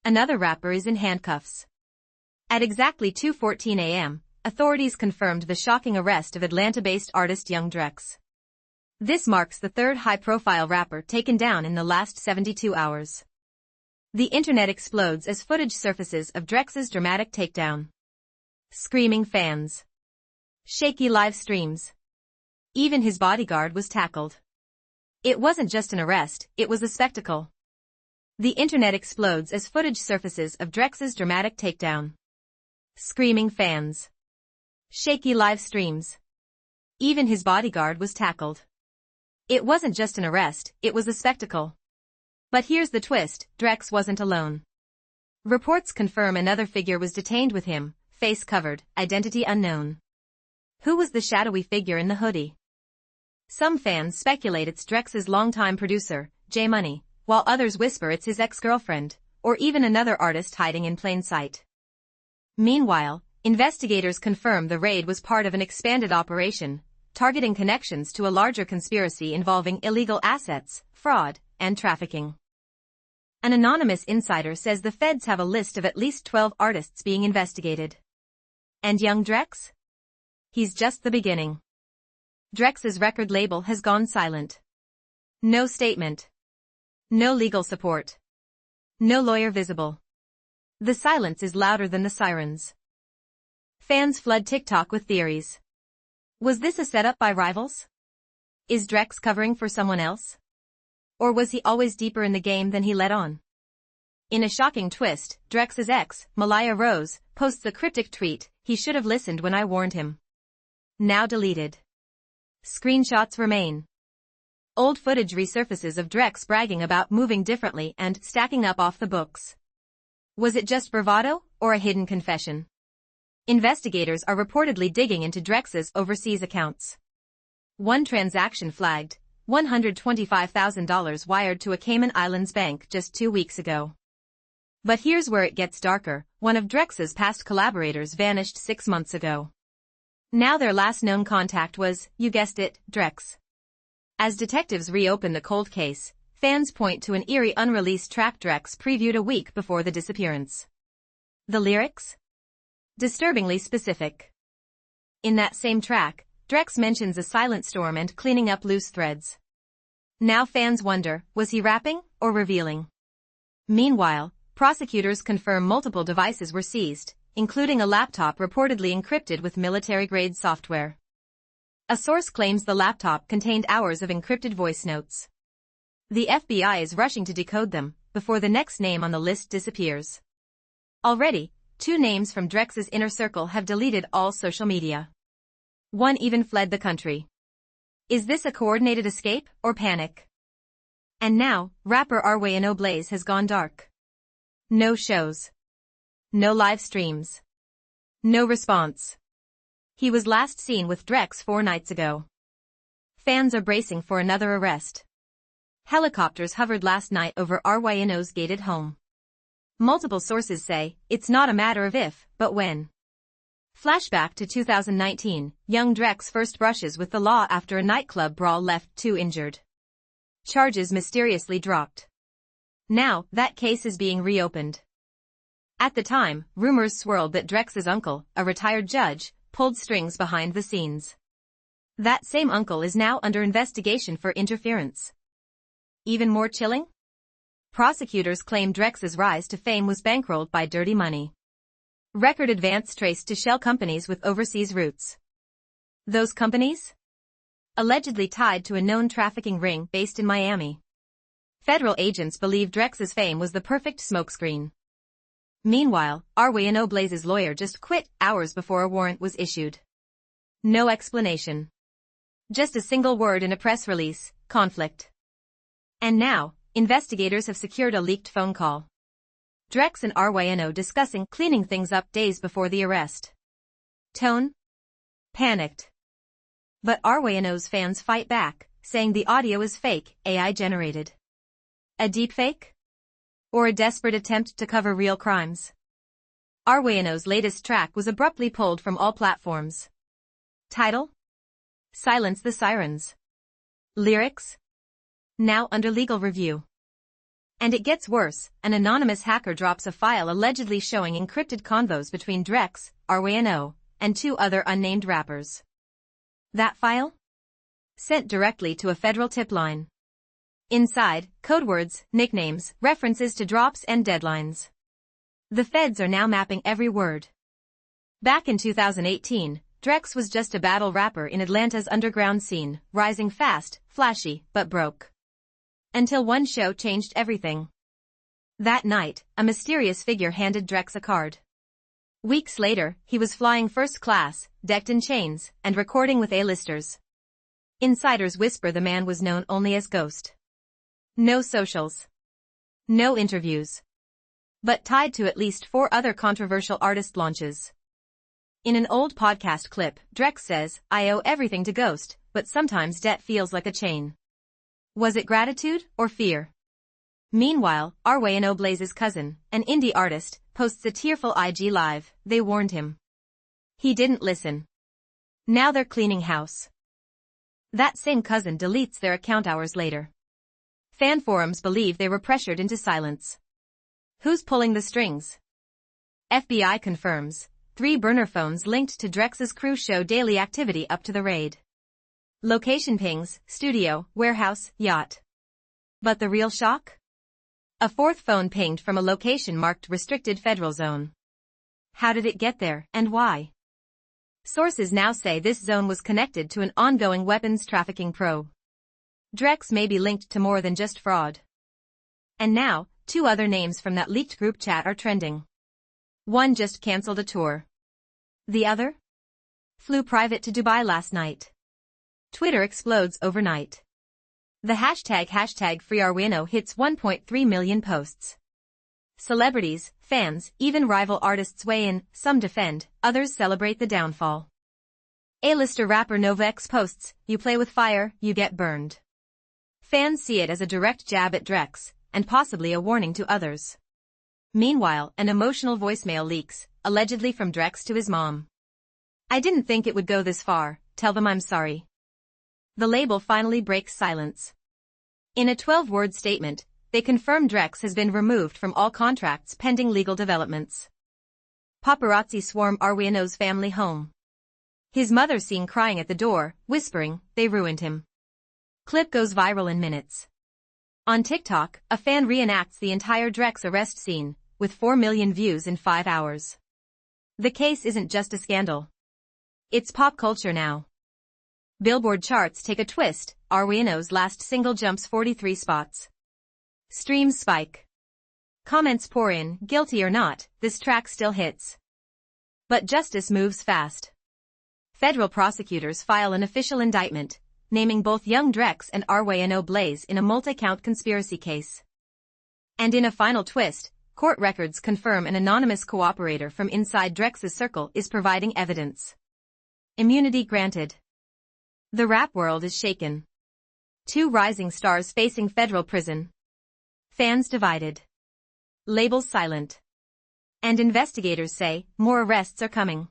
Another rapper is in handcuffs. At exactly 2:14 a.m., authorities confirmed the shocking arrest of Atlanta-based artist Young Drex. This marks the third high-profile rapper taken down in the last 72 hours. The internet explodes as footage surfaces of Drex's dramatic takedown. Screaming fans. Shaky live streams. Even his bodyguard was tackled. It wasn't just an arrest, it was a spectacle. The internet explodes as footage surfaces of Drex's dramatic takedown. Screaming fans. Shaky live streams. Even his bodyguard was tackled. It wasn't just an arrest, it was a spectacle. But here's the twist, Drex wasn't alone. Reports confirm another figure was detained with him, face covered, identity unknown. Who was the shadowy figure in the hoodie? Some fans speculate it's Drex's longtime producer, J Money, while others whisper it's his ex-girlfriend, or even another artist hiding in plain sight. Meanwhile, investigators confirm the raid was part of an expanded operation, targeting connections to a larger conspiracy involving illegal assets, fraud, and trafficking. An anonymous insider says the feds have a list of at least 12 artists being investigated. And Young Drex? He's just the beginning. Drex's record label has gone silent. No statement. No legal support. No lawyer visible. The silence is louder than the sirens. Fans flood TikTok with theories. Was this a setup by rivals? Is Drex covering for someone else? Or was he always deeper in the game than he let on? In a shocking twist, Drex's ex, Malaya Rose, posts a cryptic tweet, "He should have listened when I warned him." Now deleted. Screenshots remain. Old footage resurfaces of Drex bragging about moving differently and stacking up off the books. Was it just bravado, or a hidden confession? Investigators are reportedly digging into Drex's overseas accounts. One transaction flagged, $125,000 wired to a Cayman Islands bank just 2 weeks ago. But here's where it gets darker, one of Drex's past collaborators vanished 6 months ago. Now their last known contact was, you guessed it, Drex. As detectives reopen the cold case, fans point to an eerie unreleased track Drex previewed a week before the disappearance. The lyrics? Disturbingly specific. In that same track, Drex mentions a silent storm and cleaning up loose threads. Now fans wonder, was he rapping or revealing? Meanwhile, prosecutors confirm multiple devices were seized, including a laptop reportedly encrypted with military-grade software. A source claims the laptop contained hours of encrypted voice notes. The FBI is rushing to decode them, before the next name on the list disappears. Already, 2 names from Drex's inner circle have deleted all social media. One even fled the country. Is this a coordinated escape, or panic? And now, rapper Arway Blaze has gone dark. No shows. No live streams. No response. He was last seen with Drex 4 nights ago. Fans are bracing for another arrest. Helicopters hovered last night over Arway's gated home. Multiple sources say, it's not a matter of if, but when. Flashback to 2019, young Drex first brushes with the law after a nightclub brawl left 2 injured. Charges mysteriously dropped. Now, that case is being reopened. At the time, rumors swirled that Drex's uncle, a retired judge, pulled strings behind the scenes. That same uncle is now under investigation for interference. Even more chilling? Prosecutors claim Drex's rise to fame was bankrolled by dirty money. Record advance traced to shell companies with overseas roots. Those companies? Allegedly tied to a known trafficking ring based in Miami. Federal agents believe Drex's fame was the perfect smokescreen. Meanwhile, Arway Blaze's lawyer just quit hours before a warrant was issued. No explanation. Just a single word in a press release, conflict. And now, investigators have secured a leaked phone call. Drex and Arway discussing cleaning things up days before the arrest. Tone? Panicked. But Arway's fans fight back, saying the audio is fake, AI generated. A deepfake? Or a desperate attempt to cover real crimes? Arway's latest track was abruptly pulled from all platforms. Title? Silence the Sirens. Lyrics? Now under legal review. And it gets worse, an anonymous hacker drops a file allegedly showing encrypted convos between Drex, RWNO, and 2 other unnamed rappers. That file? Sent directly to a federal tip line. Inside, code words, nicknames, references to drops and deadlines. The feds are now mapping every word. Back in 2018, Drex was just a battle rapper in Atlanta's underground scene, rising fast, flashy, but broke. Until one show changed everything. That night, a mysterious figure handed Drex a card. Weeks later, he was flying first class, decked in chains, and recording with A-listers. Insiders whisper the man was known only as Ghost. No socials. No interviews. But tied to at least 4 other controversial artist launches. In an old podcast clip, Drex says, "I owe everything to Ghost, but sometimes debt feels like a chain." Was it gratitude or fear? Meanwhile, RWNO Blaze's cousin, an indie artist, posts a tearful IG live. They warned him. He didn't listen. Now they're cleaning house. That same cousin deletes their account hours later. Fan forums believe they were pressured into silence. Who's pulling the strings? FBI confirms. 3 burner phones linked to Drex's crew show daily activity up to the raid. Location pings, studio, warehouse, yacht. But the real shock? A 4th phone pinged from a location marked restricted federal zone. How did it get there, and why? Sources now say this zone was connected to an ongoing weapons trafficking probe. Drex may be linked to more than just fraud. And now, 2 other names from that leaked group chat are trending. One just cancelled a tour. The other? Flew private to Dubai last night. Twitter explodes overnight. The hashtag #FreeRWNO hits 1.3 million posts. Celebrities, fans, even rival artists weigh in, some defend, others celebrate the downfall. A-lister rapper Nova X posts, "You play with fire, you get burned." Fans see it as a direct jab at Drex, and possibly a warning to others. Meanwhile, an emotional voicemail leaks, allegedly from Drex to his mom. "I didn't think it would go this far, tell them I'm sorry." The label finally breaks silence. In a 12-word statement, they confirm Drex has been removed from all contracts pending legal developments. Paparazzi swarm RWNO's family home. His mother seen crying at the door, whispering, "They ruined him." Clip goes viral in minutes. On TikTok, a fan reenacts the entire Drex arrest scene, with 4 million views in 5 hours. The case isn't just a scandal. It's pop culture now. Billboard charts take a twist, RWNO's last single jumps 43 spots. Streams spike. Comments pour in, guilty or not, this track still hits. But justice moves fast. Federal prosecutors file an official indictment, naming both young Drex and RWNO Blaze in a multi-count conspiracy case. And in a final twist, court records confirm an anonymous cooperator from inside Drex's circle is providing evidence. Immunity granted. The rap world is shaken. 2 rising stars facing federal prison. Fans divided. Labels silent. And investigators say, more arrests are coming.